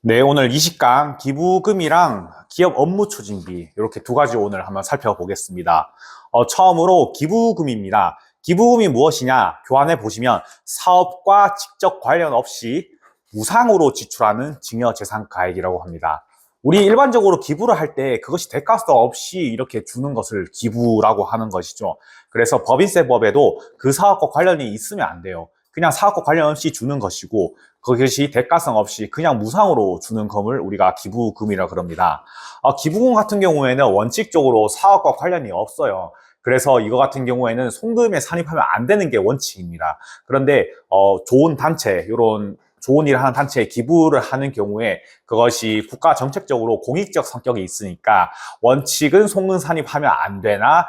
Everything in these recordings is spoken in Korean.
네, 오늘 20강 기부금이랑 기업 업무 추진비 이렇게 두 가지 오늘 한번 살펴보겠습니다. 처음으로 기부금입니다. 기부금이 무엇이냐? 교환해 보시면 사업과 직접 관련 없이 무상으로 지출하는 증여재산가액이라고 합니다. 우리 일반적으로 기부를 할 때 그것이 대가성 없이 이렇게 주는 것을 기부라고 하는 것이죠. 그래서 법인세법에도 그 사업과 관련이 있으면 안 돼요. 그냥 사업과 관련 없이 주는 것이고 그것이 대가성 없이 그냥 무상으로 주는 금을 우리가 기부금이라 그럽니다. 기부금 같은 경우에는 원칙적으로 사업과 관련이 없어요. 그래서 이거 같은 경우에는 송금에 산입하면 안 되는 게 원칙입니다. 그런데 좋은 단체, 이런 좋은 일을 하는 단체에 기부를 하는 경우에 그것이 국가 정책적으로 공익적 성격이 있으니까 원칙은 송금 산입하면 안 되나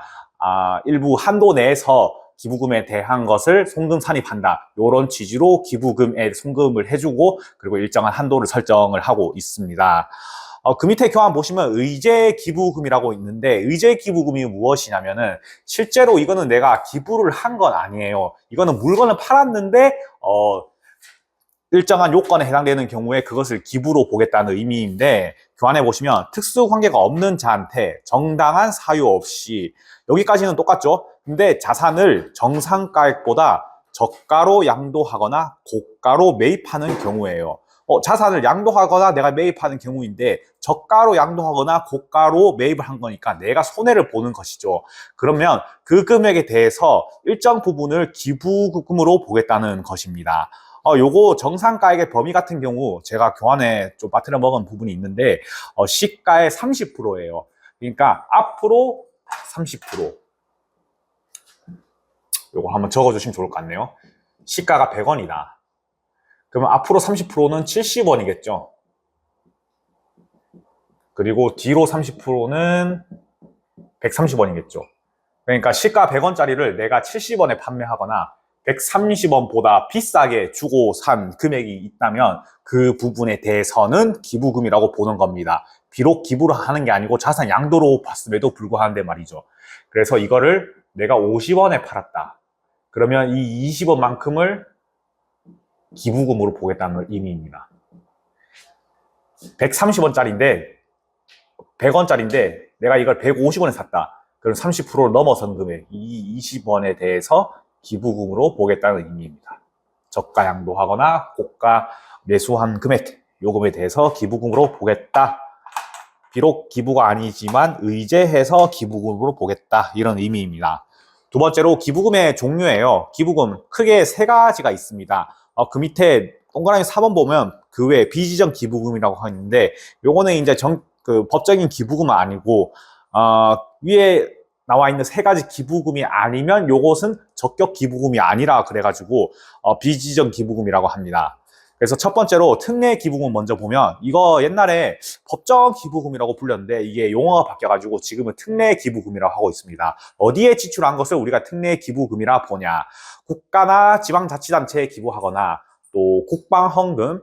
일부 한도 내에서 기부금에 대한 것을 송금 산입한다. 이런 취지로 기부금에 송금을 해주고 그리고 일정한 한도를 설정을 하고 있습니다. 그 밑에 교환 보시면 의제 기부금이라고 있는데 의제 기부금이 무엇이냐면은 실제로 이거는 내가 기부를 한 건 아니에요. 이거는 물건을 팔았는데 일정한 요건에 해당되는 경우에 그것을 기부로 보겠다는 의미인데 교환해 보시면 특수관계가 없는 자한테 정당한 사유 없이 여기까지는 똑같죠. 근데 자산을 정상가액보다 저가로 양도하거나 고가로 매입하는 경우예요. 자산을 양도하거나 내가 매입하는 경우인데 저가로 양도하거나 고가로 매입을 한 거니까 내가 손해를 보는 것이죠. 그러면 그 금액에 대해서 일정 부분을 기부금으로 보겠다는 것입니다. 요거 정상가액의 범위 같은 경우 제가 교환에 좀 빠뜨려 먹은 부분이 있는데 시가의 30%예요. 그러니까 앞으로 30%. 요거 한번 적어주시면 좋을 것 같네요. 시가가 100원이다. 그러면 앞으로 30%는 70원이겠죠. 그리고 뒤로 30%는 130원이겠죠. 그러니까 시가 100원짜리를 내가 70원에 판매하거나 130원보다 비싸게 주고 산 금액이 있다면 그 부분에 대해서는 기부금이라고 보는 겁니다. 비록 기부를 하는 게 아니고 자산 양도로 봤음에도 불구하는데 말이죠. 그래서 이거를 내가 50원에 팔았다. 그러면 이 20원만큼을 기부금으로 보겠다는 의미입니다. 130원짜리인데 100원짜리인데 내가 이걸 150원에 샀다. 그럼 30%를 넘어선 금액 이 20원에 대해서 기부금으로 보겠다는 의미입니다. 저가 양도하거나 고가 매수한 금액, 요금에 대해서 기부금으로 보겠다. 비록 기부가 아니지만 의제해서 기부금으로 보겠다. 이런 의미입니다. 두 번째로 기부금의 종류예요. 기부금 크게 세 가지가 있습니다. 그 밑에 동그라미 4번 보면 그 외에 비지정 기부금이라고 하는데 요거는 이제 법적인 기부금은 아니고 위에 나와 있는 세 가지 기부금이 아니면 요것은 적격 기부금이 아니라 그래가지고 비지정 기부금이라고 합니다. 그래서 첫 번째로 특례 기부금 먼저 보면 이거 옛날에 법정 기부금이라고 불렸는데 이게 용어가 바뀌어가지고 지금은 특례 기부금이라고 하고 있습니다. 어디에 지출한 것을 우리가 특례 기부금이라 보냐? 국가나 지방자치단체에 기부하거나 또 국방헌금,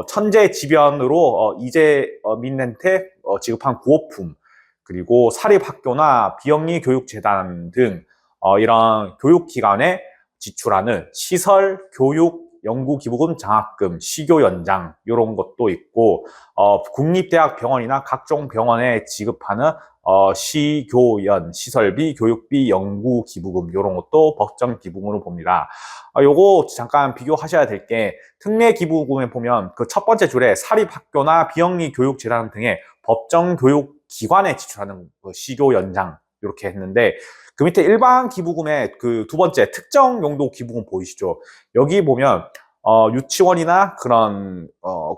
천재지변으로 이재 민한테 지급한 구호품, 그리고 사립학교나 비영리 교육재단 등 이런 교육기관에 지출하는 시설, 교육, 연구기부금, 장학금, 시교 연장 이런 것도 있고 국립대학 병원이나 각종 병원에 지급하는 시교연, 시설비, 교육비, 연구기부금 이런 것도 법정 기부금으로 봅니다. 요거 잠깐 비교하셔야 될 게 특례 기부금에 보면 그 첫 번째 줄에 사립학교나 비영리 교육재단 등의 법정 교육 기관에 지출하는 시교 연장 이렇게 했는데 그 밑에 일반 기부금의 그 두 번째 특정 용도 기부금 보이시죠? 여기 보면 유치원이나 그런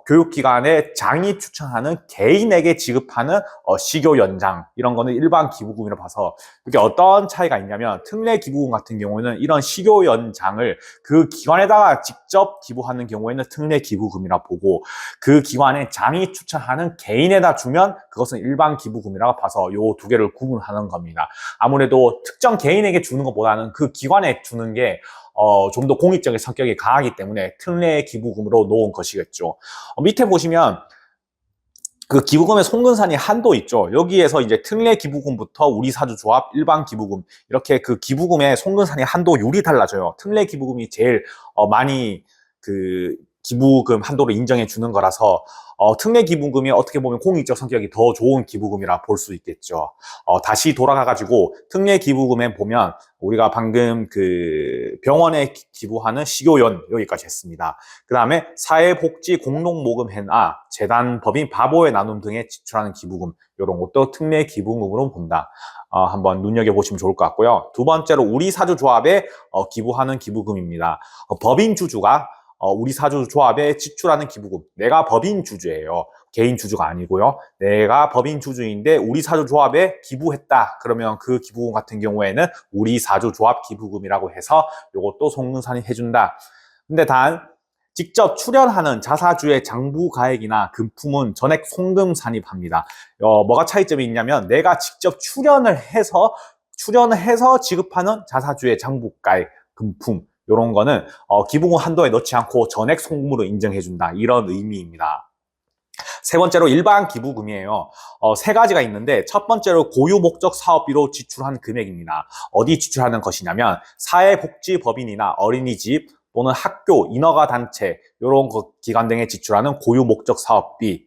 교육기관의 장이 추천하는 개인에게 지급하는 시교 연장 이런 거는 일반 기부금이라고 봐서 이게 어떤 차이가 있냐면 특례 기부금 같은 경우에는 이런 시교 연장을 그 기관에다가 직접 기부하는 경우에는 특례 기부금이라 보고 그 기관의 장이 추천하는 개인에다 주면 그것은 일반 기부금이라고 봐서 요 두 개를 구분하는 겁니다. 아무래도 특정 개인에게 주는 것보다는 그 기관에 주는 게 좀 더 공익적인 성격이 강하기 때문에 특례 기부금으로 놓은 것이겠죠. 밑에 보시면 그 기부금의 송근산이 한도 있죠. 여기에서 이제 특례 기부금부터 우리사주조합, 일반 기부금 이렇게 그 기부금의 송근산이 한도율이 달라져요. 특례 기부금이 제일 많이 그 기부금 한도를 인정해 주는 거라서 특례 기부금이 어떻게 보면 공익적 성격이 더 좋은 기부금이라 볼 수 있겠죠. 다시 돌아가가지고 특례 기부금에 보면 우리가 방금 그 병원에 기부하는 식요연 여기까지 했습니다. 그 다음에 사회복지 공동모금회나 재단 법인 바보의 나눔 등에 지출하는 기부금 이런 것도 특례 기부금으로 본다. 한번 눈여겨보시면 좋을 것 같고요. 두 번째로 우리 사주조합에 기부하는 기부금입니다. 법인 주주가 우리 사주조합에 지출하는 기부금. 내가 법인 주주예요. 개인 주주가 아니고요. 내가 법인 주주인데 우리 사주조합에 기부했다. 그러면 그 기부금 같은 경우에는 우리 사주조합 기부금이라고 해서 이것도 송금산이 해준다. 근데 단 직접 출연하는 자사주의 장부가액이나 금품은 전액 송금 산입합니다. 뭐가 차이점이 있냐면 내가 직접 출연을 해서 지급하는 자사주의 장부가액, 금품 이런 거는 기부금 한도에 넣지 않고 전액 송금으로 인정해준다. 이런 의미입니다. 세 번째로 일반 기부금이에요. 세 가지가 있는데 첫 번째로 고유 목적 사업비로 지출한 금액입니다. 어디 지출하는 것이냐면 사회복지법인이나 어린이집 또는 학교, 인허가 단체 이런 기관 등에 지출하는 고유 목적 사업비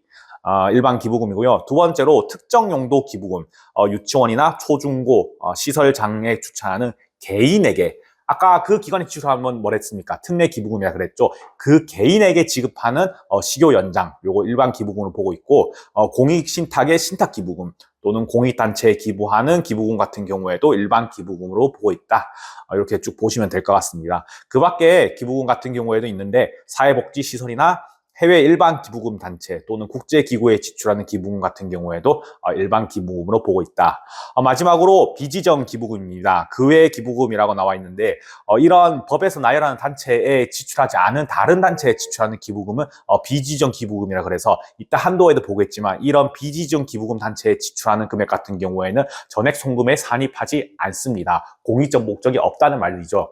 일반 기부금이고요. 두 번째로 특정 용도 기부금, 유치원이나 초중고 시설장에 추천하는 개인에게 아까 그 기관에 지출하면 뭐랬습니까? 특례 기부금이라 그랬죠. 그 개인에게 지급하는 식요 연장, 요거 일반 기부금으로 보고 있고 공익신탁의 신탁기부금 또는 공익단체에 기부하는 기부금 같은 경우에도 일반 기부금으로 보고 있다. 이렇게 쭉 보시면 될 것 같습니다. 그 밖에 기부금 같은 경우에도 있는데 사회복지시설이나 해외 일반 기부금 단체 또는 국제기구에 지출하는 기부금 같은 경우에도 일반 기부금으로 보고 있다. 마지막으로 비지정 기부금입니다. 그 외 기부금이라고 나와 있는데 이런 법에서 나열하는 단체에 지출하지 않은 다른 단체에 지출하는 기부금은 비지정 기부금이라 그래서 이따 한도에도 보겠지만 이런 비지정 기부금 단체에 지출하는 금액 같은 경우에는 전액 송금에 산입하지 않습니다. 공익적 목적이 없다는 말이죠.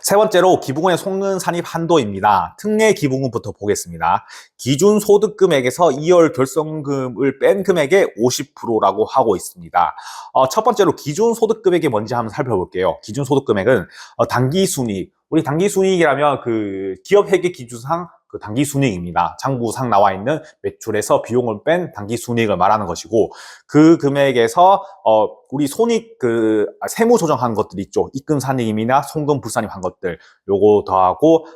세 번째로 기부금의 송금 산입 한도입니다. 특례 기부금부터 보겠습니다. 기준 소득 금액에서 2월 결성금을 뺀 금액의 50%라고 하고 있습니다. 첫 번째로 기준 소득 금액이 뭔지 한번 살펴볼게요. 기준 소득 금액은 단기 순이익. 우리 단기 순이익이라면 그 기업 회계 기준상 그 단기 순이익입니다. 장부상 나와 있는 매출에서 비용을 뺀 단기 순이익을 말하는 것이고 그 금액에서 우리 손익 그 세무 조정한 것들 있죠. 입금 산입이나 송금 불산입 한 것들 요거 더하고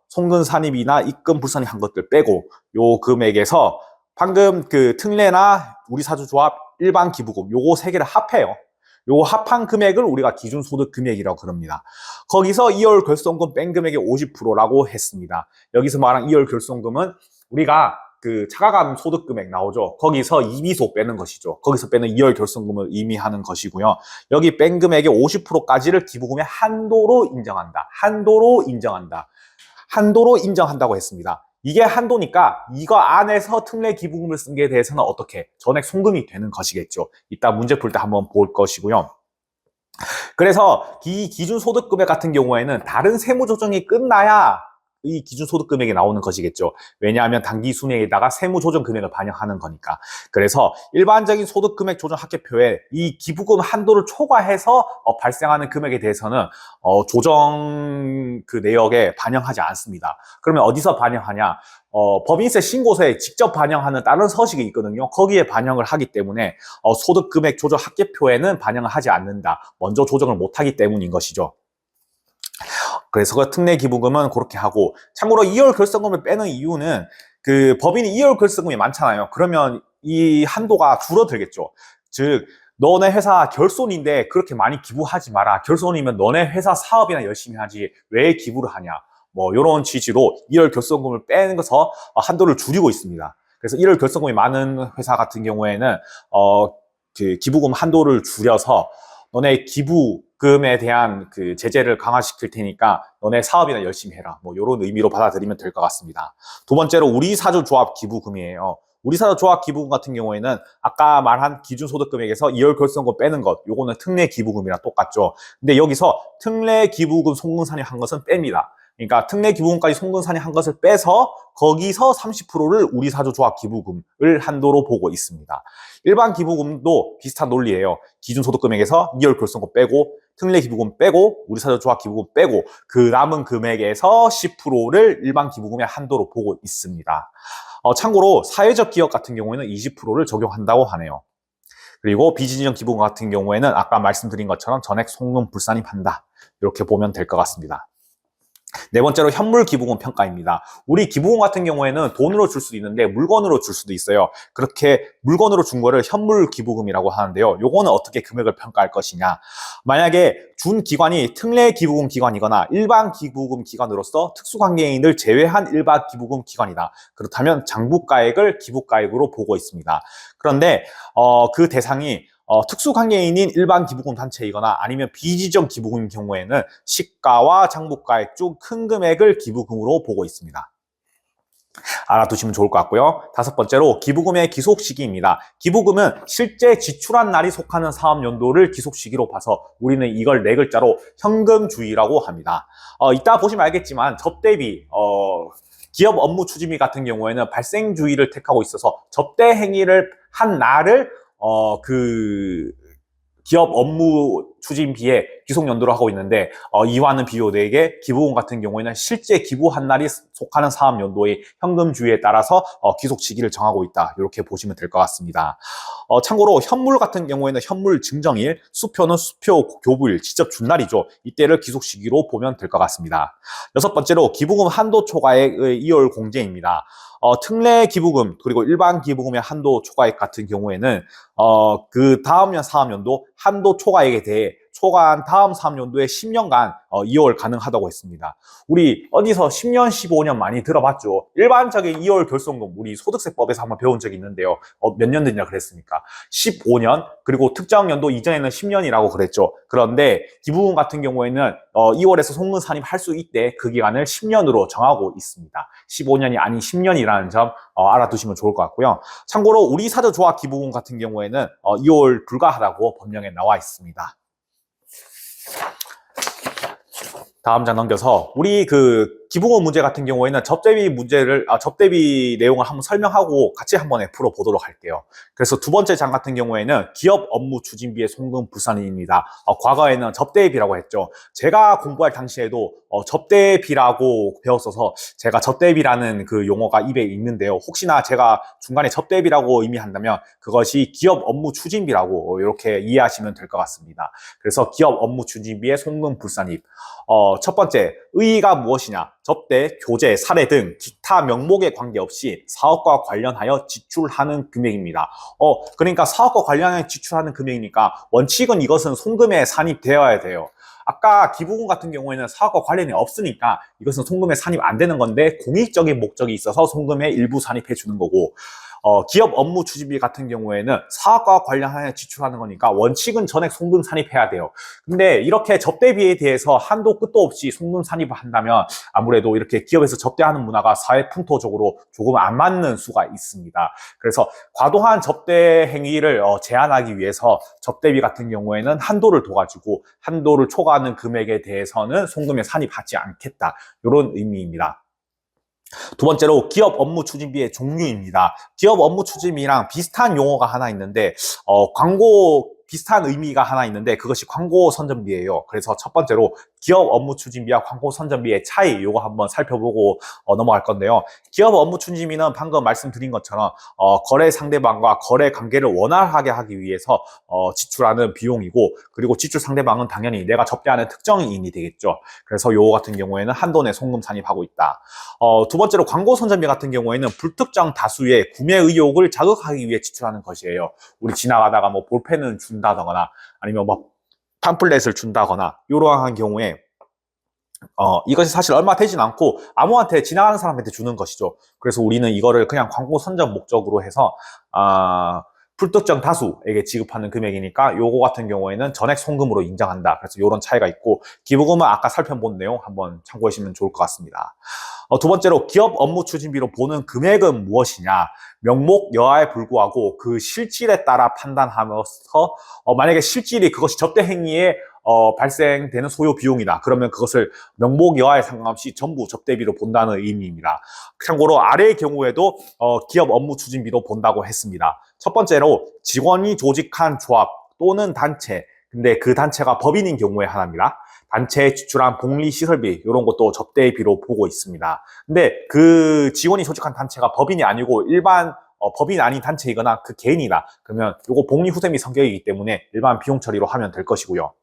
송금 산입이나 입금 불산입 한 것들 빼고 요 금액에서 방금 그 특례나 우리 사주조합 일반 기부금 요거 세 개를 합해요. 요 합한 금액을 우리가 기준소득 금액이라고 그럽니다. 거기서 2월 결손금 뺀 금액의 50%라고 했습니다. 여기서 말한 2월 결손금은 우리가 그 차가감 소득 금액 나오죠. 거기서 이미소 빼는 것이죠. 거기서 빼는 2월 결손금을 의미하는 것이고요. 여기 뺀 금액의 50%까지를 기부금의 한도로 인정한다. 한도로 인정한다고 했습니다. 이게 한도니까 이거 안에서 특례 기부금을 쓴 게 대해서는 어떻게 전액 송금이 되는 것이겠죠. 이따 문제 풀 때 한번 볼 것이고요. 그래서 이 기준소득금액 같은 경우에는 다른 세무조정이 끝나야 이 기준소득금액이 나오는 것이겠죠. 왜냐하면 단기순이익에다가 세무조정 금액을 반영하는 거니까. 그래서 일반적인 소득금액 조정 합계표에 이 기부금 한도를 초과해서 발생하는 금액에 대해서는 조정 그 내역에 반영하지 않습니다. 그러면 어디서 반영하냐? 법인세 신고서에 직접 반영하는 다른 서식이 있거든요. 거기에 반영을 하기 때문에 소득금액 조정 합계표에는 반영을 하지 않는다. 먼저 조정을 못하기 때문인 것이죠. 그래서 그 특례 기부금은 그렇게 하고 참고로 2월 결손금을 빼는 이유는 그 법인이 2월 결손금이 많잖아요. 그러면 이 한도가 줄어들겠죠. 즉 너네 회사 결손인데 그렇게 많이 기부하지 마라. 결손이면 너네 회사 사업이나 열심히 하지 왜 기부를 하냐. 뭐 이런 취지로 2월 결손금을 빼는 것서 한도를 줄이고 있습니다. 그래서 1월 결손금이 많은 회사 같은 경우에는 그 기부금 한도를 줄여서 너네 기부금에 대한 그 제재를 강화시킬 테니까 너네 사업이나 열심히 해라. 뭐 이런 의미로 받아들이면 될 것 같습니다. 두 번째로 우리 사주 조합 기부금이에요. 우리 사주 조합 기부금 같은 경우에는 아까 말한 기준소득금액에서 2월 결손금 빼는 것, 요거는 특례 기부금이랑 똑같죠. 근데 여기서 특례 기부금 송금 산입한 것은 뺍니다. 그러니까 특례 기부금까지 송금산입한 것을 빼서 거기서 30%를 우리사조조합 기부금을 한도로 보고 있습니다. 일반 기부금도 비슷한 논리예요. 기준소득금액에서 2월 결손금 빼고 특례 기부금 빼고 우리사조조합 기부금 빼고 그 남은 금액에서 10%를 일반 기부금의 한도로 보고 있습니다. 참고로 사회적 기업 같은 경우에는 20%를 적용한다고 하네요. 그리고 비지정 기부금 같은 경우에는 아까 말씀드린 것처럼 전액 송금 불산입한다. 이렇게 보면 될 것 같습니다. 네 번째로 현물 기부금 평가입니다. 우리 기부금 같은 경우에는 돈으로 줄 수도 있는데 물건으로 줄 수도 있어요. 그렇게 물건으로 준 거를 현물 기부금이라고 하는데요. 요거는 어떻게 금액을 평가할 것이냐. 만약에 준 기관이 특례 기부금 기관이거나 일반 기부금 기관으로서 특수관계인을 제외한 일반 기부금 기관이다. 그렇다면 장부가액을 기부가액으로 보고 있습니다. 그런데 그 대상이 특수관계인인 일반 기부금 단체이거나 아니면 비지정 기부금인 경우에는 시가와 장부가액 중 큰 금액을 기부금으로 보고 있습니다. 알아두시면 좋을 것 같고요. 다섯 번째로 기부금의 기속 시기입니다. 기부금은 실제 지출한 날이 속하는 사업연도를 기속 시기로 봐서 우리는 이걸 네 글자로 현금주의라고 합니다. 이따 보시면 알겠지만 접대비, 기업 업무 추진비 같은 경우에는 발생주의를 택하고 있어서 접대 행위를 한 날을 기업 업무 추진비에 기속 연도를 하고 있는데 이와는 비교되게 기부금 같은 경우에는 실제 기부한 날이 속하는 사업 연도의 현금주의에 따라서 기속 시기를 정하고 있다. 이렇게 보시면 될 것 같습니다. 참고로 현물 같은 경우에는 현물 증정일, 수표는 수표 교부일, 직접 준 날이죠. 이때를 기속 시기로 보면 될 것 같습니다. 여섯 번째로 기부금 한도 초과액의 2월 공제입니다. 특례 기부금 그리고 일반 기부금의 한도 초과액 같은 경우에는 그 다음 년 사업연도 한도 초과액에 대해 초과한 다음 사업연도에 10년간 이월 가능하다고 했습니다. 우리 어디서 10년, 15년 많이 들어봤죠. 일반적인 이월 결손금 우리 소득세법에서 한번 배운 적이 있는데요. 몇 년 됐냐 그랬습니까? 15년 그리고 특정 연도 이전에는 10년이라고 그랬죠. 그런데 기부금 같은 경우에는 2월에서 송금 산입할 수 있대 그 기간을 10년으로 정하고 있습니다. 15년이 아닌 10년이라는 점 알아두시면 좋을 것 같고요. 참고로 우리 사조조합 기부금 같은 경우에는 2월 불가하다고 법령에 나와 있습니다. 다음 장 넘겨서 우리 기부금 문제 같은 경우에는 접대비 내용을 한번 설명하고 같이 한번 풀어보도록 할게요. 그래서 두 번째 장 같은 경우에는 기업 업무 추진비의 송금 불산입니다. 과거에는 접대비라고 했죠. 제가 공부할 당시에도 접대비라고 배웠어서 제가 접대비라는 그 용어가 입에 있는데요. 혹시나 제가 중간에 접대비라고 의미한다면 그것이 기업 업무 추진비라고 이렇게 이해하시면 될 것 같습니다. 그래서 기업 업무 추진비의 송금 불산입. 첫 번째, 의의가 무엇이냐? 접대, 교재, 사례 등 기타 명목에 관계없이 사업과 관련하여 지출하는 금액입니다. 그러니까 사업과 관련하여 지출하는 금액이니까 원칙은 이것은 송금에 산입되어야 돼요. 아까 기부금 같은 경우에는 사업과 관련이 없으니까 이것은 송금에 산입 안 되는 건데 공익적인 목적이 있어서 송금에 일부 산입해 주는 거고 기업 업무 추진비 같은 경우에는 사업과 관련하여 지출하는 거니까 원칙은 전액 송금 산입해야 돼요. 근데 이렇게 접대비에 대해서 한도 끝도 없이 송금 산입을 한다면 아무래도 이렇게 기업에서 접대하는 문화가 사회 풍토적으로 조금 안 맞는 수가 있습니다. 그래서 과도한 접대 행위를 제한하기 위해서 접대비 같은 경우에는 한도를 둬가지고 한도를 초과하는 금액에 대해서는 송금에 산입하지 않겠다. 이런 의미입니다. 두 번째로 기업 업무 추진비의 종류입니다. 기업 업무 추진비랑 비슷한 용어가 하나 있는데 광고 비슷한 의미가 하나 있는데 그것이 광고 선전비예요. 그래서 첫 번째로 기업 업무 추진비와 광고 선전비의 차이 이거 한번 살펴보고 넘어갈 건데요. 기업 업무 추진비는 방금 말씀드린 것처럼 거래 상대방과 거래 관계를 원활하게 하기 위해서 지출하는 비용이고 그리고 지출 상대방은 당연히 내가 접대하는 특정인이 되겠죠. 그래서 요거 같은 경우에는 한도 내 송금 산입하고 있다. 두 번째로 광고 선전비 같은 경우에는 불특정 다수의 구매 의욕을 자극하기 위해 지출하는 것이에요. 우리 지나가다가 뭐 볼펜은 준다거나 아니면 뭐 팜플렛을 준다거나 이러한 경우에 이것이 사실 얼마 되진 않고 아무한테 지나가는 사람한테 주는 것이죠. 그래서 우리는 이거를 그냥 광고 선전 목적으로 해서 불특정 다수에게 지급하는 금액이니까 요거 같은 경우에는 전액 송금으로 인정한다. 그래서 이런 차이가 있고 기부금은 아까 살펴본 내용 한번 참고하시면 좋을 것 같습니다. 두 번째로 기업 업무 추진비로 보는 금액은 무엇이냐? 명목 여하에 불구하고 그 실질에 따라 판단하면서 만약에 실질이 그것이 접대 행위에 발생되는 소요 비용이다. 그러면 그것을 명목 여하에 상관없이 전부 접대비로 본다는 의미입니다. 참고로 아래의 경우에도 기업 업무 추진비로 본다고 했습니다. 첫 번째로 직원이 조직한 조합 또는 단체, 근데 그 단체가 법인인 경우에 하나입니다. 단체에 지출한 복리시설비 이런 것도 접대비로 보고 있습니다. 근데 그 직원이 조직한 단체가 법인이 아니고 일반 법인 아닌 단체이거나 그 개인이다. 그러면 이거 복리후생비 성격이기 때문에 일반 비용 처리로 하면 될 것이고요.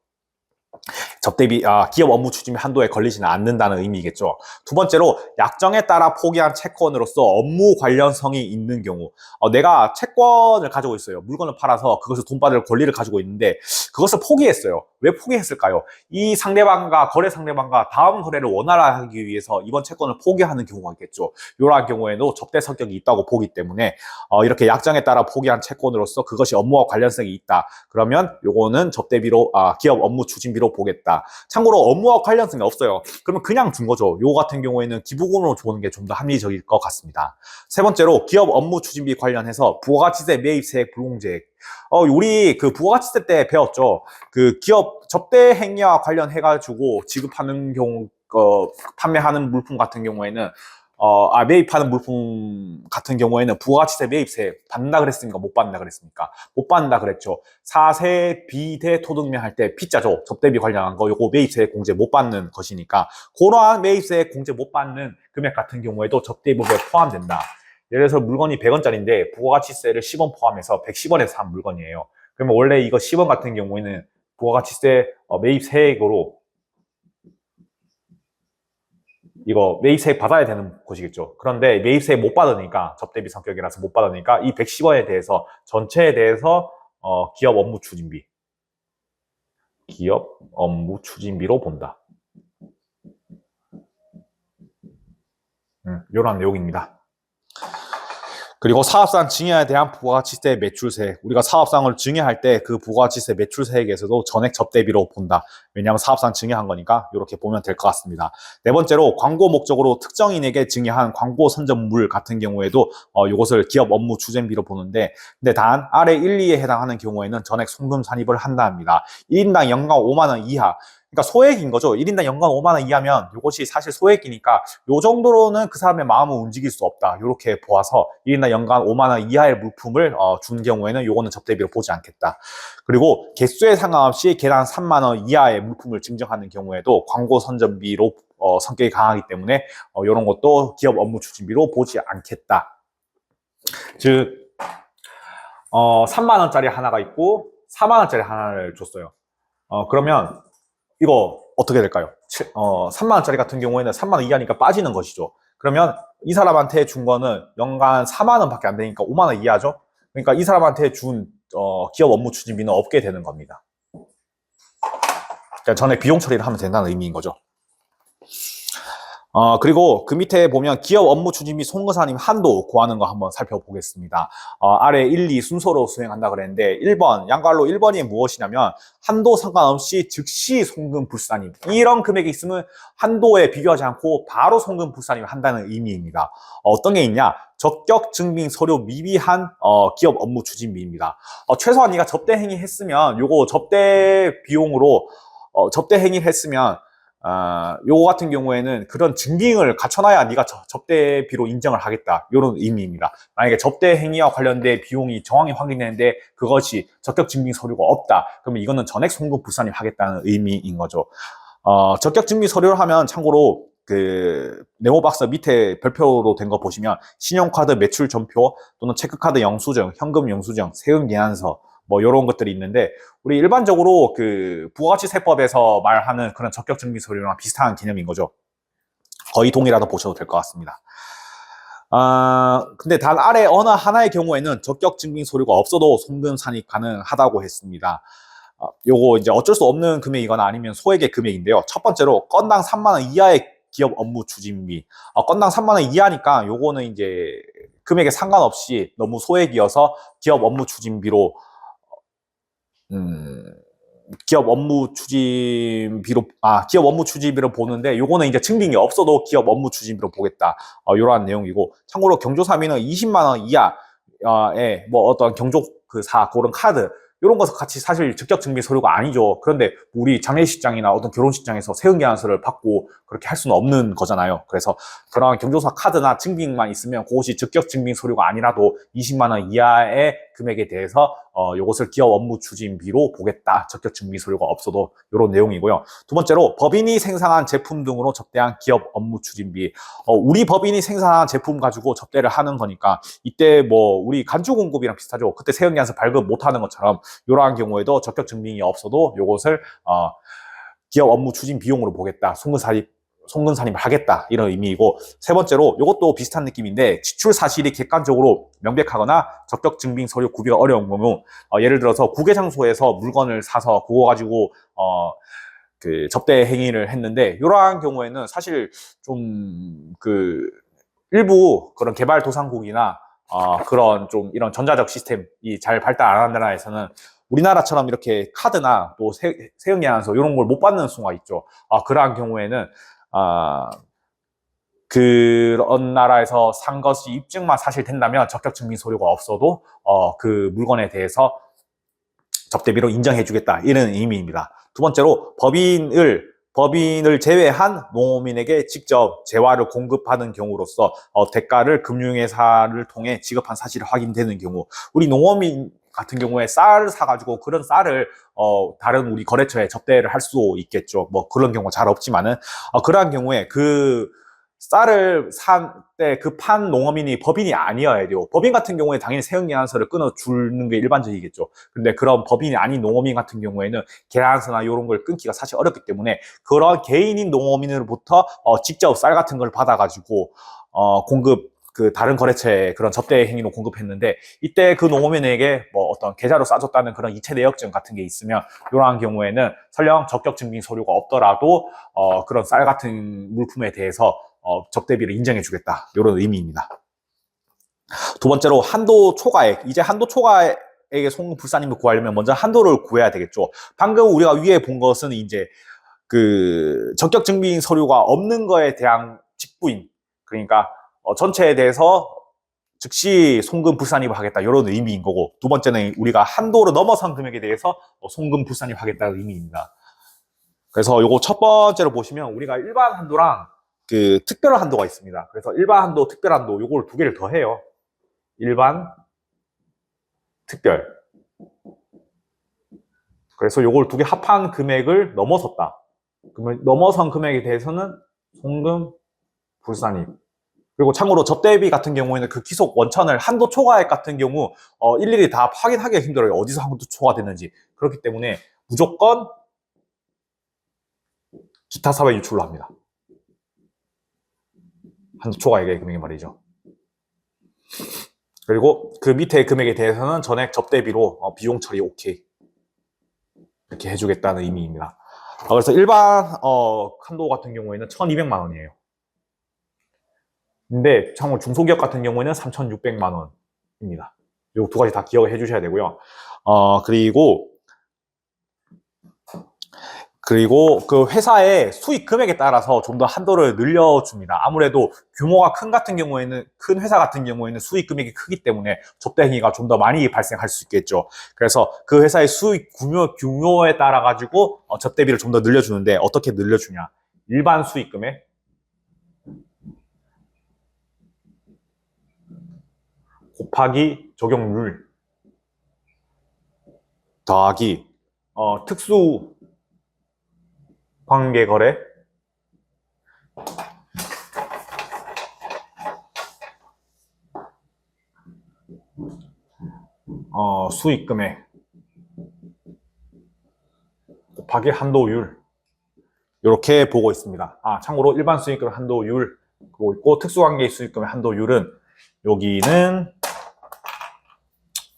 접대비, 기업 업무 추진비 한도에 걸리지는 않는다는 의미겠죠. 두 번째로 약정에 따라 포기한 채권으로서 업무 관련성이 있는 경우, 내가 채권을 가지고 있어요. 물건을 팔아서 그것을 돈 받을 권리를 가지고 있는데 그것을 포기했어요. 왜 포기했을까요? 이 상대방과 거래 상대방과 다음 거래를 원활하게 위해서 이번 채권을 포기하는 경우가 있겠죠. 이러한 경우에도 접대 성격이 있다고 보기 때문에 이렇게 약정에 따라 포기한 채권으로서 그것이 업무와 관련성이 있다. 그러면 요거는 접대비로 기업 업무 추진비로 보겠다. 참고로 업무와 관련성이 없어요. 그러면 그냥 준 거죠. 요 같은 경우에는 기부금으로 주는 게 좀 더 합리적일 것 같습니다. 세 번째로 기업 업무 추진비 관련해서 부가가치세 매입세액 불공제액. 우리 그 부가가치세 때 배웠죠. 그 기업 접대 행위와 관련해가지고 지급하는 경우, 판매하는 물품 같은 경우에는 매입하는 물품 같은 경우에는 부가가치세 매입세 받는다 그랬습니까? 못 받는다 그랬습니까? 못 받는다 그랬죠. 사세 비대 토득명 할 때 P자죠. 접대비 관련한 거 요거 매입세 공제 못 받는 것이니까 그러한 매입세 공제 못 받는 금액 같은 경우에도 접대비에 포함된다. 예를 들어서 물건이 100원짜리인데 부가가치세를 10원 포함해서 110원에서 산 물건이에요. 그러면 원래 이거 10원 같은 경우에는 부가가치세 매입세액으로 이거 매입세액 받아야 되는 것이겠죠. 그런데 매입세액 못 받으니까 접대비 성격이라서 못 받으니까 이 110원에 대해서 전체에 대해서 기업 업무 추진비로 본다. 이런 내용입니다. 그리고 사업상 증여에 대한 부가가치세 매출세액. 우리가 사업상을 증여할 때 그 부가가치세 매출세액에서도 전액 접대비로 본다. 왜냐하면 사업상 증여한 거니까 이렇게 보면 될 것 같습니다. 네 번째로 광고 목적으로 특정인에게 증여한 광고 선전물 같은 경우에도 이것을 기업 업무 추진비로 보는데 근데 단 아래 1, 2에 해당하는 경우에는 전액 송금 산입을 한다 합니다. 1인당 연간 5만 원 이하. 그러니까 소액인 거죠. 1인당 연간 5만 원 이하면 이것이 사실 소액이니까 요 정도로는 그 사람의 마음을 움직일 수 없다. 이렇게 보아서 1인당 연간 5만 원 이하의 물품을 준 경우에는 요거는 접대비로 보지 않겠다. 그리고 개수에 상관없이 계단 3만 원 이하의 물품을 증정하는 경우에도 광고 선전비로 성격이 강하기 때문에 이런 것도 기업 업무 추진비로 보지 않겠다. 즉 3만 원짜리 하나가 있고 4만 원짜리 하나를 줬어요. 그러면 이거 어떻게 될까요? 3만 원짜리 같은 경우에는 3만 원 이하니까 빠지는 것이죠. 그러면 이 사람한테 준 거는 연간 4만 원밖에 안 되니까 5만 원 이하죠. 그러니까 이 사람한테 준 기업 업무 추진비는 없게 되는 겁니다. 그러니까 전에 비용 처리를 하면 된다는 의미인 거죠. 그리고 그 밑에 보면 기업 업무 추진비 송금산입 한도 구하는 거 한번 살펴보겠습니다. 아래 1, 2 순서로 수행한다 그랬는데 1번, 양괄로 1번이 무엇이냐면 한도 상관없이 즉시 송금 불산입. 이런 금액이 있으면 한도에 비교하지 않고 바로 송금 불산입 한다는 의미입니다. 어떤 게 있냐? 적격 증빙 서류 미비한 기업 업무 추진비입니다. 최소한 네가 접대 행위 했으면 요거 접대 비용으로 접대 행위를 했으면 요거 같은 경우에는 그런 증빙을 갖춰놔야 네가 접대비로 인정을 하겠다. 이런 의미입니다. 만약에 접대 행위와 관련된 비용이 정확히 확인되는데 그것이 적격 증빙 서류가 없다. 그러면 이거는 전액 송금 불산입 하겠다는 의미인 거죠. 적격 증빙 서류를 하면 참고로 그 네모박스 밑에 별표로 된 거 보시면 신용카드 매출 전표 또는 체크카드 영수증, 현금 영수증, 세금 계산서 뭐 이런 것들이 있는데 우리 일반적으로 그 부가가치세법에서 말하는 그런 적격 증빙 서류랑 비슷한 개념인 거죠. 거의 동일하다 보셔도 될 것 같습니다. 근데 단 아래 어느 하나의 경우에는 적격 증빙 서류가 없어도 송금 산입 가능하다고 했습니다. 요거 이제 어쩔 수 없는 금액이거나 아니면 소액의 금액인데요. 첫 번째로 건당 3만 원 이하의 기업 업무 추진비. 건당 3만 원 이하니까 요거는 이제 금액에 상관없이 너무 소액이어서 기업 업무 추진비로 기업 업무 추진비로 보는데 요거는 이제 증빙이 없어도 기업 업무 추진비로 보겠다. 이러한 내용이고 참고로 경조사비는 20만 원 이하의 뭐 어떤 경조 그런 카드 이런 것은 같이 사실 적격 증빙 서류가 아니죠. 그런데 우리 장례식장이나 어떤 결혼식장에서 세운계약서를 받고 그렇게 할 수는 없는 거잖아요. 그래서 그런 경조사 카드나 증빙만 있으면 그것이 적격 증빙 서류가 아니라도 20만 원 이하의 금액에 대해서 이것을 기업 업무 추진비로 보겠다. 적격 증빙 서류가 없어도 이런 내용이고요. 두 번째로 법인이 생산한 제품 등으로 접대한 기업 업무 추진비. 우리 법인이 생산한 제품 가지고 접대를 하는 거니까 이때 뭐 우리 간주 공급이랑 비슷하죠. 그때 세운계약서 발급 못하는 것처럼 이러한 경우에도 적격 증빙이 없어도 이것을 기업 업무 추진 비용으로 보겠다. 송근사립을 하겠다. 이런 의미이고, 세 번째로 이것도 비슷한 느낌인데 지출 사실이 객관적으로 명백하거나 적격 증빙 서류 구비가 어려운 경우, 예를 들어서 구개 장소에서 물건을 사서 그거 가지고 그 접대 행위를 했는데, 이러한 경우에는 사실 좀 일부 그런 개발도상국이나 그런 좀 이런 전자적 시스템이 잘 발달 안 하는 나라에서는 우리나라처럼 이렇게 카드나 또 세액예안서 이런 걸 못 받는 수가 있죠. 그러한 경우에는 그런 나라에서 산 것이 입증만 사실 된다면 적격 증빙 서류가 없어도 그 물건에 대해서 접대비로 인정해주겠다, 이런 의미입니다. 두 번째로 법인을 제외한 농업인에게 직접 재화를 공급하는 경우로서 대가를 금융회사를 통해 지급한 사실이 확인되는 경우, 우리 농업인 같은 경우에 쌀을 사가지고 그런 쌀을 다른 우리 거래처에 접대를 할 수 있겠죠. 뭐 그런 경우가 잘 없지만은 그러한 경우에 그 쌀을 산 때 그 판 농업인이 법인이 아니어야 돼요. 법인 같은 경우에 당연히 세액계약서를 끊어주는 게 일반적이겠죠. 근데 그런 법인이 아닌 농업인 같은 경우에는 계약서나 이런 걸 끊기가 사실 어렵기 때문에 그런 개인인 농업인으로부터 직접 쌀 같은 걸 받아가지고 다른 거래처에 그런 접대 행위로 공급했는데, 이때 그 농업인에게 뭐 어떤 계좌로 싸줬다는 그런 이체 내역증 같은 게 있으면 이러한 경우에는 설령 적격 증빙 서류가 없더라도 그런 쌀 같은 물품에 대해서 접대비를 인정해 주겠다, 이런 의미입니다. 두 번째로 한도 초과액. 이제 한도 초과액의 송금불사님을 구하려면 먼저 한도를 구해야 되겠죠. 방금 우리가 위에 본 것은 이제 그 적격 증빙 서류가 없는 거에 대한 직부인, 그러니까 전체에 대해서 즉시 송금 불산입을 하겠다, 이런 의미인 거고, 두 번째는 우리가 한도를 넘어선 금액에 대해서 송금 불산입 하겠다는 의미입니다. 그래서 요거 첫 번째로 보시면 우리가 일반 한도랑 그 특별 한도가 있습니다. 그래서 일반 한도, 특별 한도, 요걸 두 개를 더 해요. 일반, 특별. 그래서 요걸 두 개 합한 금액을 넘어섰다. 그러면 넘어선 금액에 대해서는 송금 불산입. 그리고 참고로 접대비 같은 경우에는 그 기속 원천을 한도 초과액 같은 경우 일일이 다 확인하기가 힘들어요. 어디서 한도 초과됐는지. 그렇기 때문에 무조건 기타 사회 유출로 합니다. 한도 초과액의 금액이 말이죠. 그리고 그 밑에 금액에 대해서는 전액 접대비로 비용 처리 오케이, 이렇게 해주겠다는 의미입니다. 그래서 일반 한도 같은 경우에는 1,200만 원이에요. 근데 참고로 중소기업 같은 경우에는 3,600만 원입니다. 이 두 가지 다 기억을 해주셔야 되고요. 그리고 그 회사의 수익 금액에 따라서 좀 더 한도를 늘려줍니다. 아무래도 규모가 큰 회사 같은 경우에는 수익 금액이 크기 때문에 접대 행위가 좀 더 많이 발생할 수 있겠죠. 그래서 그 회사의 수익 규모에 따라 가지고 접대비를 좀 더 늘려주는데, 어떻게 늘려주냐? 일반 수익 금액 곱하기 적용률 더하기 특수 관계 거래 수익 금액 곱하기 한도율, 이렇게 보고 있습니다. 참고로 일반 수익금 한도율 보고 있고, 특수관계 수익금의 한도율은 여기는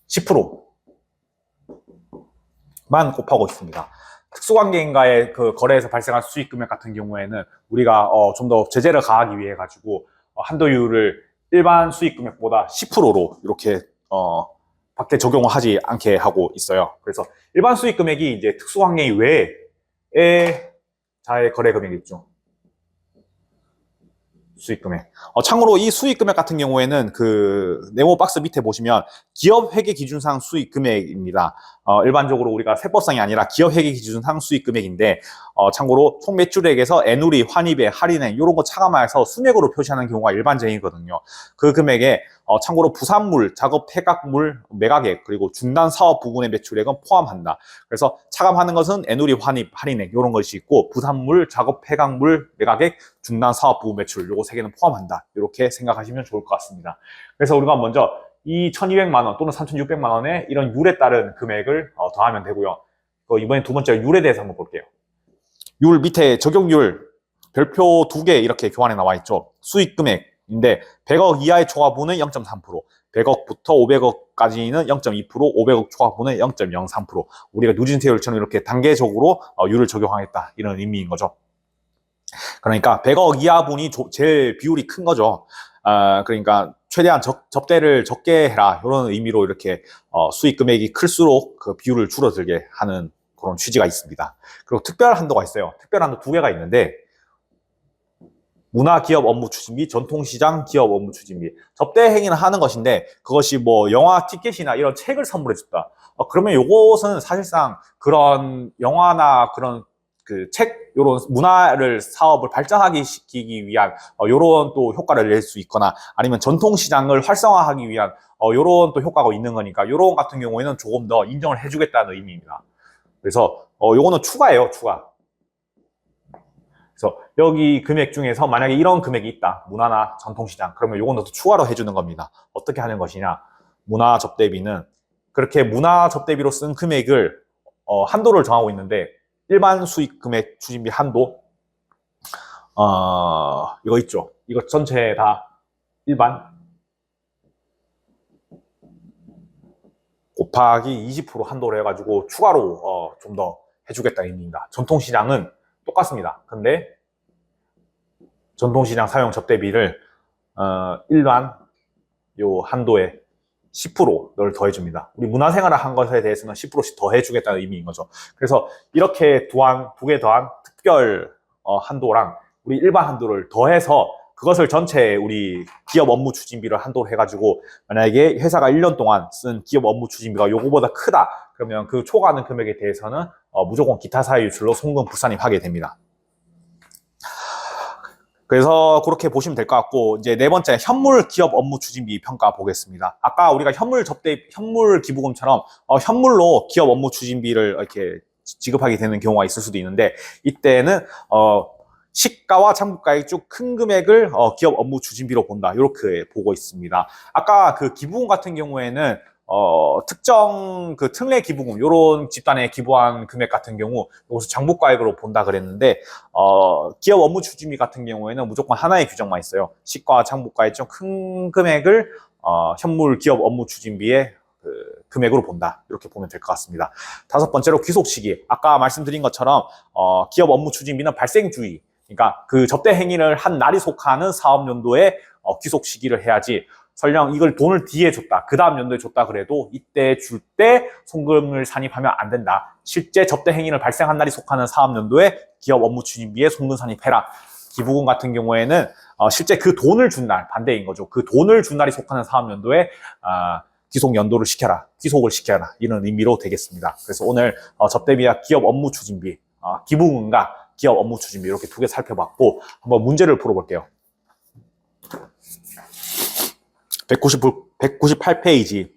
10%만 곱하고 있습니다. 특수관계인과의 그 거래에서 발생한 수익 금액 같은 경우에는 우리가 좀 더 제재를 가하기 위해 가지고 한도율을 일반 수익 금액보다 10%로 이렇게 밖에 적용을 하지 않게 하고 있어요. 그래서 일반 수익 금액이 이제 특수관계 외에 자의 거래 금액이 있죠. 수익금액. 참고로 이 수익금액 같은 경우에는 그 네모 박스 밑에 보시면 기업 회계 기준상 수익금액입니다. 일반적으로 우리가 세법상이 아니라 기업 회계 기준상 수익금액인데, 참고로 총 매출액에서 애누리, 환입액, 할인액 이런 거 차감해서 순액으로 표시하는 경우가 일반적이거든요. 그 금액에 참고로 부산물, 작업 폐각물, 매각액, 그리고 중단 사업 부분의 매출액은 포함한다. 그래서 차감하는 것은 애누리, 환입, 할인액 이런 것이 있고, 부산물, 작업 폐각물, 매각액, 중단 사업 부분 매출 요거 세 개는 포함한다. 이렇게 생각하시면 좋을 것 같습니다. 그래서 우리가 먼저 이 1,200만 원 또는 3,600만 원의 이런 율에 따른 금액을 더하면 되고요. 이번에 두 번째 율에 대해서 한번 볼게요. 율 밑에 적용율 별표 2개 이렇게 교환에 나와 있죠. 수익 금액인데 100억 이하의 초과분은 0.3%, 100억부터 500억까지는 0.2%, 500억 초과분은 0.03%. 우리가 누진세율처럼 이렇게 단계적으로 율을 적용하겠다 이런 의미인 거죠. 그러니까 100억 이하 분이 제일 비율이 큰 거죠. 그러니까 최대한 접대를 적게 해라 이런 의미로 이렇게 수익 금액이 클수록 그 비율을 줄어들게 하는 그런 취지가 있습니다. 그리고 특별 한도가 있어요. 특별 한도 2개가 있는데, 문화기업 업무 추진비, 전통시장 기업 업무 추진비. 접대 행위는 하는 것인데 그것이 뭐 영화 티켓이나 이런 책을 선물해 줬다. 그러면 요것은 사실상 그런 영화나 그런 그 책, 요런 문화를 사업을 발전하기 시키기 위한 요런 또 효과를 낼 수 있거나, 아니면 전통시장을 활성화하기 위한 요런 또 효과가 있는 거니까 요런 같은 경우에는 조금 더 인정을 해주겠다는 의미입니다. 그래서 요거는 추가예요, 추가. 그래서 여기 금액 중에서 만약에 이런 금액이 있다, 문화나 전통시장, 그러면 요거는 또 추가로 해주는 겁니다. 어떻게 하는 것이냐, 문화 접대비는 그렇게 문화 접대비로 쓴 금액을 한도를 정하고 있는데, 일반 수익 금액 추진비 한도 이거 있죠. 이거 전체 다 일반 곱하기 20% 한도로 해가지고 추가로 좀 더 해주겠다는 의미입니다. 전통시장은 똑같습니다. 근데 전통시장 사용 접대비를 일반 요 한도에 10%를 더해줍니다. 우리 문화생활을 한 것에 대해서는 10%씩 더해주겠다는 의미인 거죠. 그래서 이렇게 두 개 더한 특별 한도랑 우리 일반 한도를 더해서 그것을 전체 우리 기업 업무 추진비를 한도로 해가지고, 만약에 회사가 1년 동안 쓴 기업 업무 추진비가 요거보다 크다, 그러면 그 초과하는 금액에 대해서는 무조건 기타 사유 유출로 송금 불산입하게 됩니다. 그래서 그렇게 보시면 될 것 같고, 이제 네 번째 현물 기업 업무 추진비 평가 보겠습니다. 아까 우리가 현물 기부금처럼 현물로 기업 업무 추진비를 이렇게 지급하게 되는 경우가 있을 수도 있는데, 이때는 시가와 장부가액 중 큰 금액을 기업 업무 추진비로 본다, 이렇게 보고 있습니다. 아까 그 기부금 같은 경우에는 특정 그 특례 기부금, 요런 집단에 기부한 금액 같은 경우 여기서 장부가액으로 본다 그랬는데, 기업 업무 추진비 같은 경우에는 무조건 하나의 규정만 있어요. 시가와 장부가액 중 큰 금액을 현물 기업 업무 추진비의 그 금액으로 본다, 이렇게 보면 될 것 같습니다. 다섯 번째로 귀속 시기. 아까 말씀드린 것처럼 기업 업무 추진비는 발생주의, 그러니까 그 접대 행위를 한 날이 속하는 사업연도에 귀속 시기를 해야지, 설령 이걸 돈을 뒤에 줬다, 그 다음 연도에 줬다 그래도 이때 줄 때 송금을 산입하면 안 된다. 실제 접대 행위를 발생한 날이 속하는 사업연도에 기업 업무 추진비에 송금 산입해라. 기부금 같은 경우에는 실제 그 돈을 준 날, 반대인 거죠. 그 돈을 준 날이 속하는 사업연도에 귀속 연도를 시켜라, 귀속을 시켜라, 이런 의미로 되겠습니다. 그래서 오늘 접대비와 기업 업무 추진비, 기부금과 기업 업무 추진비 이렇게 두 개 살펴봤고, 한번 문제를 풀어볼게요. 198페이지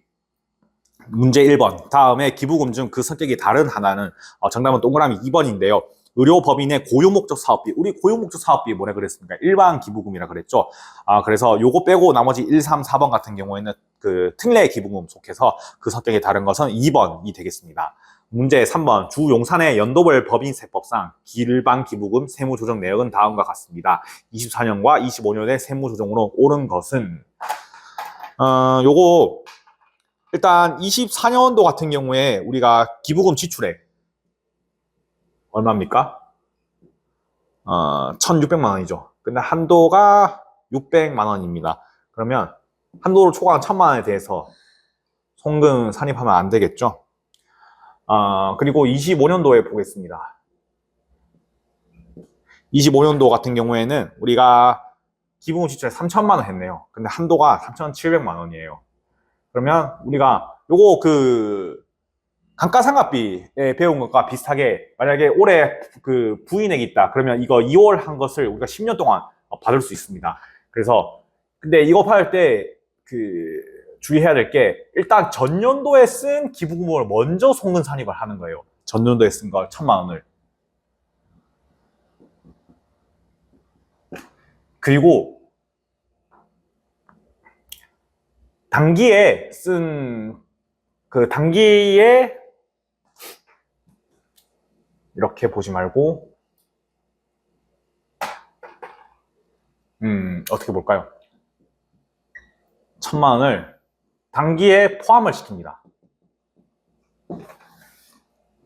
문제 1번. 다음에 기부금 중 그 성격이 다른 하나는, 정답은 동그라미 2번인데요. 의료법인의 고유목적 사업비. 우리 고유목적 사업비 뭐라 그랬습니까? 일반 기부금이라 그랬죠. 그래서 요거 빼고 나머지 1, 3, 4번 같은 경우에는 그 특례 기부금 속해서 그 성격이 다른 것은 2번이 되겠습니다. 문제 3번. 주 용산의 연도별 법인세법상 일반 기부금 세무조정 내역은 다음과 같습니다. 24년과 25년의 세무조정으로 옳은 것은, 요거 일단 24년도 같은 경우에 우리가 기부금 지출액 얼마입니까? 1,600만 원이죠. 근데 한도가 600만 원입니다. 그러면 한도를 초과한 1,000만 원에 대해서 송금 산입하면 안 되겠죠. 그리고 25년도에 보겠습니다. 25년도 같은 경우에는 우리가 기부금 지출에 3천만 원 했네요. 근데 한도가 3,700만 원이에요. 그러면 우리가 요거 그 감가상각비에 배운 것과 비슷하게 만약에 올해 그 부인액이 있다. 그러면 이거 2월 한 것을 우리가 10년 동안 받을 수 있습니다. 그래서 근데 이거 받을 때 그 주의해야 될 게 일단 전년도에 쓴 기부금을 먼저 송금 산입을 하는 거예요. 전년도에 쓴 거 1,000만 원을. 그리고 단기에 쓴 그 단기에 이렇게 보지 말고 어떻게 볼까요? 1,000만 원을 단기에 포함을 시킵니다.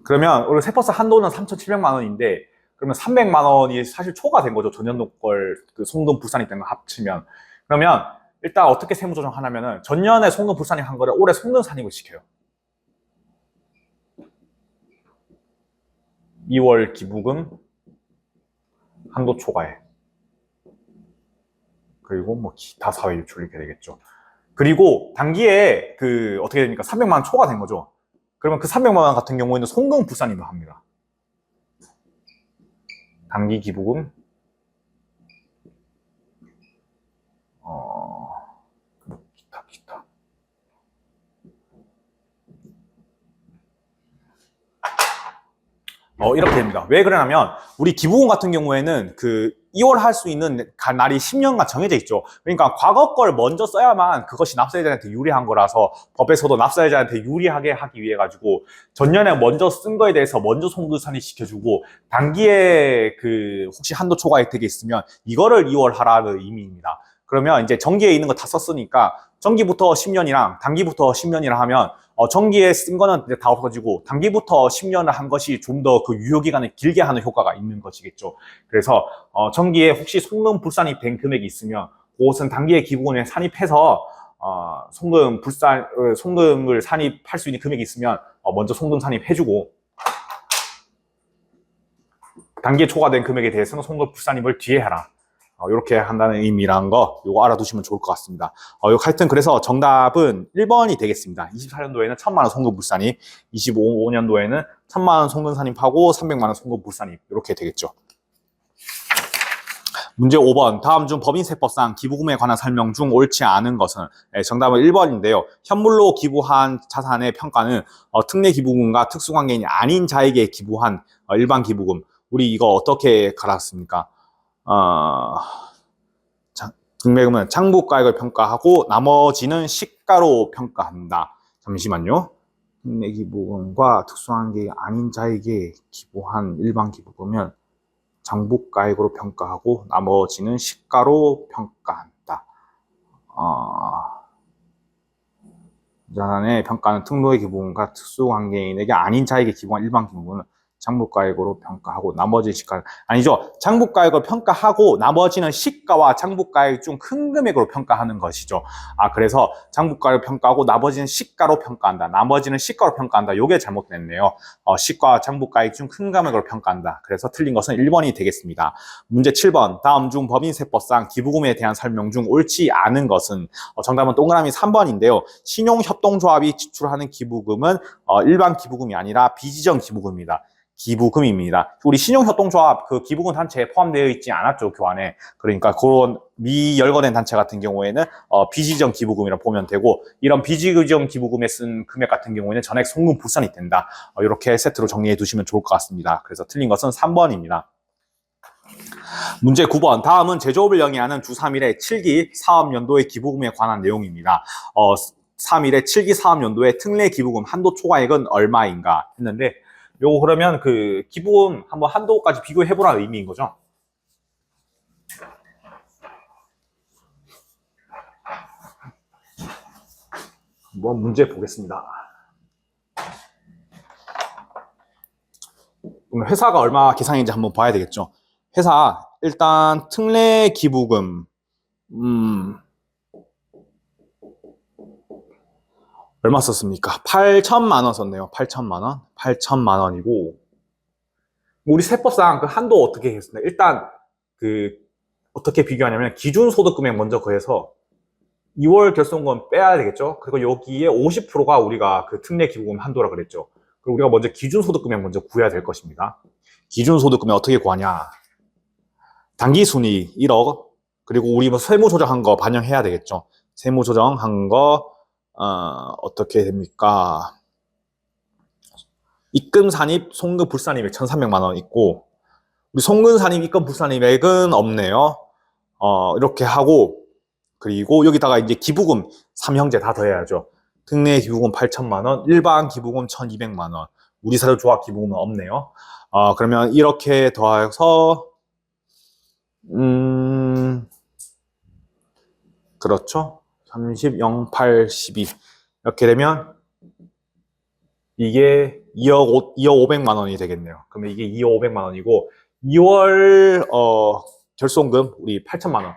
그러면 우리 세퍼스 한도는 3,700만 원인데 그러면 300만 원이 사실 초과 된 거죠. 전년도 걸 그 송금 불산입 된 거 합치면. 그러면 일단 어떻게 세무 조정하냐면은 전년에 송금 불산입 한 거를 올해 송금 산입을 시켜요. 2월 기부금 한도 초과에 그리고 뭐 기타 사회 유출 이렇게 되겠죠. 그리고 단기에 그 어떻게 됩니까? 300만 원 초과 된 거죠. 그러면 그 300만 원 같은 경우에는 송금 불산입을 합니다. 단기 기부금 기타 이렇게 됩니다. 왜 그러냐면 우리 기부금 같은 경우에는 그 2월 할 수 있는 날이 10년간 정해져 있죠. 그러니까 과거 걸 먼저 써야만 그것이 납세자한테 유리한 거라서 법에서도 납세자한테 유리하게 하기 위해 가지고 전년에 먼저 쓴 거에 대해서 먼저 송금산입 시켜주고 단기에 그 혹시 한도 초과 혜택이 있으면 이거를 2월 하라는 의미입니다. 그러면 이제 정기에 있는 거 다 썼으니까 정기부터 10년이랑 단기부터 10년이랑 하면 정기에 쓴 거는 이제 다 없어지고 단기부터 10년을 한 것이 좀 더 그 유효기간을 길게 하는 효과가 있는 것이겠죠. 그래서 정기에 혹시 송금 불산입 된 금액이 있으면 그것은 단기에 기부금에 산입해서 송금을 산입할 수 있는 금액이 있으면 먼저 송금 산입해주고 단기에 초과된 금액에 대해서는 송금 불산입을 뒤에 해라. 이렇게 한다는 의미라는 거 요거 알아두시면 좋을 것 같습니다. 하여튼 그래서 정답은 1번이 되겠습니다. 24년도에는 1,000만 원 송금 불산입, 25년도에는 1,000만 원 송금 산입하고 300만 원 송금 불산입 이렇게 되겠죠. 문제 5번. 다음 중 법인세법상 기부금에 관한 설명 중 옳지 않은 것은? 정답은 1번인데요. 현물로 기부한 자산의 평가는 특례 기부금과 특수관계인이 아닌 자에게 기부한 일반 기부금. 우리 이거 어떻게 갈았습니까? 금액은 장부가액을 평가하고 나머지는 시가로 평가한다. 잠시만요. 특례 기부금과 특수관계인이 아닌 자에게 기부한 일반 기부금은 장부가액으로 평가하고 나머지는 시가로 평가한다. 자산의 평가는 특례 기부금과 특수관계인에게 아닌 자에게 기부한 일반 기부금은 장부가액으로 평가하고 나머지 시가 아니죠. 장부가액을 평가하고 나머지는 시가와 장부가액 중 큰 금액으로 평가하는 것이죠. 그래서 장부가를 평가하고 나머지는 시가로 평가한다. 나머지는 시가로 평가한다. 요게 잘못됐네요. 시가와 장부가액 중 큰 금액으로 평가한다. 그래서 틀린 것은 1번이 되겠습니다. 문제 7번. 다음 중 법인세법상 기부금에 대한 설명 중 옳지 않은 것은? 정답은 동그라미 3번인데요. 신용협동조합이 지출하는 기부금은 일반 기부금이 아니라 비지정 기부금입니다. 기부금입니다. 우리 신용협동조합 그 기부금 단체에 포함되어 있지 않았죠, 교환에. 그러니까 그런 미열거된 단체 같은 경우에는 비지정 기부금이라고 보면 되고 이런 비지정 기부금에 쓴 금액 같은 경우에는 전액 송금 불산이 된다. 이렇게 세트로 정리해 두시면 좋을 것 같습니다. 그래서 틀린 것은 3번입니다. 문제 9번. 다음은 제조업을 영위하는 주 3일의 7기 사업연도의 기부금에 관한 내용입니다. 3일의 7기 사업연도의 특례 기부금 한도 초과액은 얼마인가 했는데 요거 그러면 그 기부금 한번 한도까지 비교해보라는 의미인 거죠. 한번 문제 보겠습니다. 그럼 회사가 얼마 계상인지 한번 봐야 되겠죠. 회사 일단 특례 기부금 얼마 썼습니까? 8천만 원 썼네요. 8천만 원. 8천만 원이고 우리 세법상 그 한도 어떻게 했습니까? 일단 그 어떻게 비교하냐면 기준소득금액 먼저 구해서 2월 결손금 빼야 되겠죠. 그리고 여기에 50%가 우리가 그 특례 기부금 한도라 그랬죠. 그리고 우리가 먼저 기준소득금액 먼저 구해야 될 것입니다. 기준소득금액 어떻게 구하냐? 당기순이익 1억, 그리고 우리 뭐 세무조정한 거 반영해야 되겠죠. 세무조정한 거 어떻게 됩니까? 입금 산입, 송금 불산입액 1,300만 원 있고, 우리 송금 산입, 입금 불산입액은 없네요. 이렇게 하고, 그리고 여기다가 이제 기부금 3형제 다 더해야죠. 특례 기부금 8천만 원, 일반 기부금 1,200만 원, 우리사료 조합 기부금은 없네요. 그러면 이렇게 더해서 그렇죠. 30, 0, 8, 12 이렇게 되면 이게 2억 500만 원이 되겠네요. 그러면 이게 2억 500만 원이고 2월 결손금 우리 8천만 원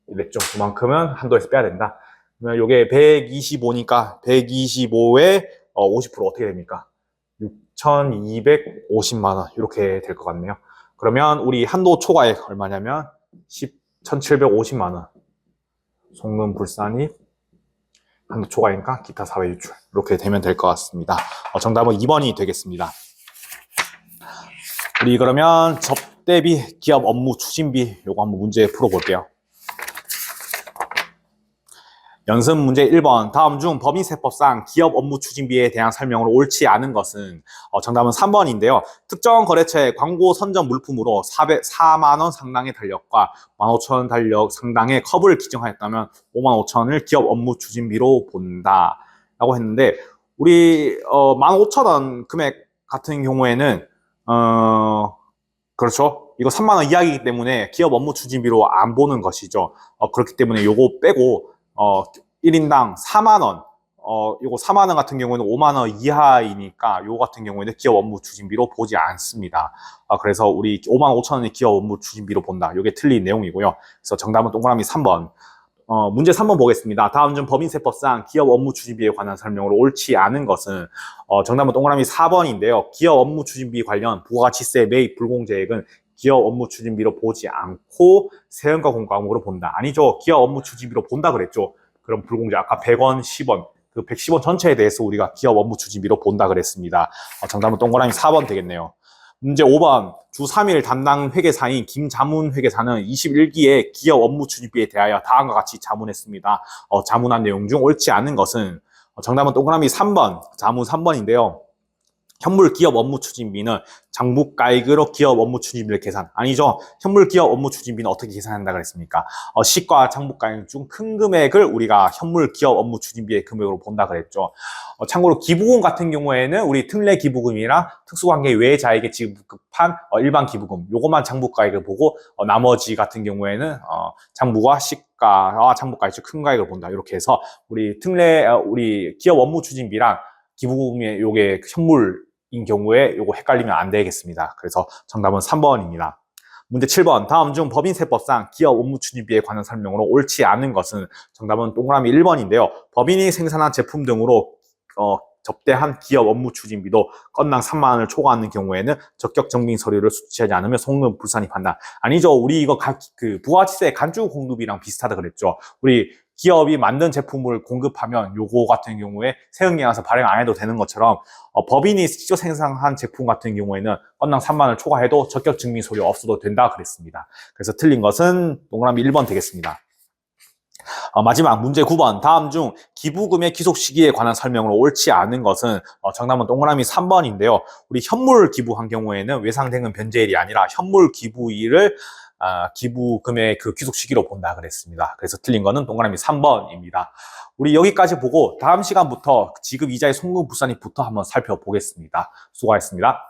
냈죠. 그만큼은 한도에서 빼야 된다. 그러면 이게 125니까 125에 50% 어떻게 됩니까? 6,250만 원 이렇게 될 것 같네요. 그러면 우리 한도 초과액 얼마냐면 1,750만 원. 송금 불산입 한도 초과니까 기타 사회 유출 이렇게 되면 될 것 같습니다. 정답은 2번이 되겠습니다. 우리 그러면 접대비, 기업 업무 추진비 요거 한번 문제 풀어볼게요. 연습 문제 1번. 다음 중 법인세법상 기업 업무 추진비에 대한 설명으로 옳지 않은 것은 정답은 3번인데요. 특정 거래처의 광고 선전 물품으로 4만 원 상당의 달력과 15,000원 달력 상당의 컵을 기증하였다면 55,000원을 기업 업무 추진비로 본다 라고 했는데 우리 15,000원 금액 같은 경우에는 그렇죠. 이거 3만 원 이하이기 때문에 기업 업무 추진비로 안 보는 것이죠. 그렇기 때문에 요거 빼고 1인당 4만원, 요거 4만원 같은 경우에는 5만원 이하이니까 요거 같은 경우에는 기업 업무 추진비로 보지 않습니다. 그래서 우리 5만 5천원의 기업 업무 추진비로 본다. 요게 틀린 내용이고요. 그래서 정답은 동그라미 3번. 문제 3번 보겠습니다. 다음 중 법인세법상 기업 업무 추진비에 관한 설명으로 옳지 않은 것은 정답은 동그라미 4번인데요. 기업 업무 추진비 관련 부가가치세 매입 불공제액은 기업 업무 추진비로 보지 않고 세금과 공과금으로 본다. 아니죠. 기업 업무 추진비로 본다 그랬죠. 그럼 불공제 아까 100원, 10원 그 110원 전체에 대해서 우리가 기업 업무 추진비로 본다 그랬습니다. 정답은 동그라미 4번 되겠네요. 문제 5번. 주 3일 담당 회계사인 김자문 회계사는 21기에 기업 업무 추진비에 대하여 다음과 같이 자문했습니다. 자문한 내용 중 옳지 않은 것은 정답은 동그라미 3번. 자문 3번인데요. 현물 기업 업무 추진비는 장부가액으로 기업 업무 추진비를 계산. 아니죠. 현물 기업 업무 추진비는 어떻게 계산한다 그랬습니까? 시가 장부가액 중 큰 금액을 우리가 현물 기업 업무 추진비의 금액으로 본다 그랬죠. 참고로 기부금 같은 경우에는 우리 특례 기부금이랑 특수관계 외자에게 지급한 일반 기부금 요것만 장부가액을 보고 나머지 같은 경우에는 장부와 시가와 장부가액 중 큰 가액을 본다. 이렇게 해서 우리 우리 기업 업무 추진비랑 기부금의 요게 현물인 경우에 요거 헷갈리면 안 되겠습니다. 그래서 정답은 3번입니다. 문제 7번. 다음 중 법인세법상 기업 업무 추진비에 관한 설명으로 옳지 않은 것은 정답은 동그라미 1번인데요. 법인이 생산한 제품 등으로 접대한 기업 업무 추진비도 건당 3만 원을 초과하는 경우에는 적격 증빙 서류를 수취하지 않으면 송금 불산입한다. 아니죠. 우리 이거 부가가치세 간주 공급이랑 비슷하다 그랬죠. 우리 기업이 만든 제품을 공급하면 요거 같은 경우에 세금계산서 발행 안 해도 되는 것처럼 법인이 직접 생산한 제품 같은 경우에는 건당 3만 원을 초과해도 적격 증빙 서류 없어도 된다 그랬습니다. 그래서 틀린 것은 동그라미 1번 되겠습니다. 마지막 문제 9번. 다음 중 기부금의 기속 시기에 관한 설명으로 옳지 않은 것은 정답은 동그라미 3번인데요. 우리 현물 기부한 경우에는 외상대금 변제일이 아니라 현물 기부일을 기부금의 그 귀속 시기로 본다 그랬습니다. 그래서 틀린 거는 동그라미 3번입니다. 우리 여기까지 보고 다음 시간부터 지급 이자의 송금 불산입부터 한번 살펴보겠습니다. 수고하셨습니다.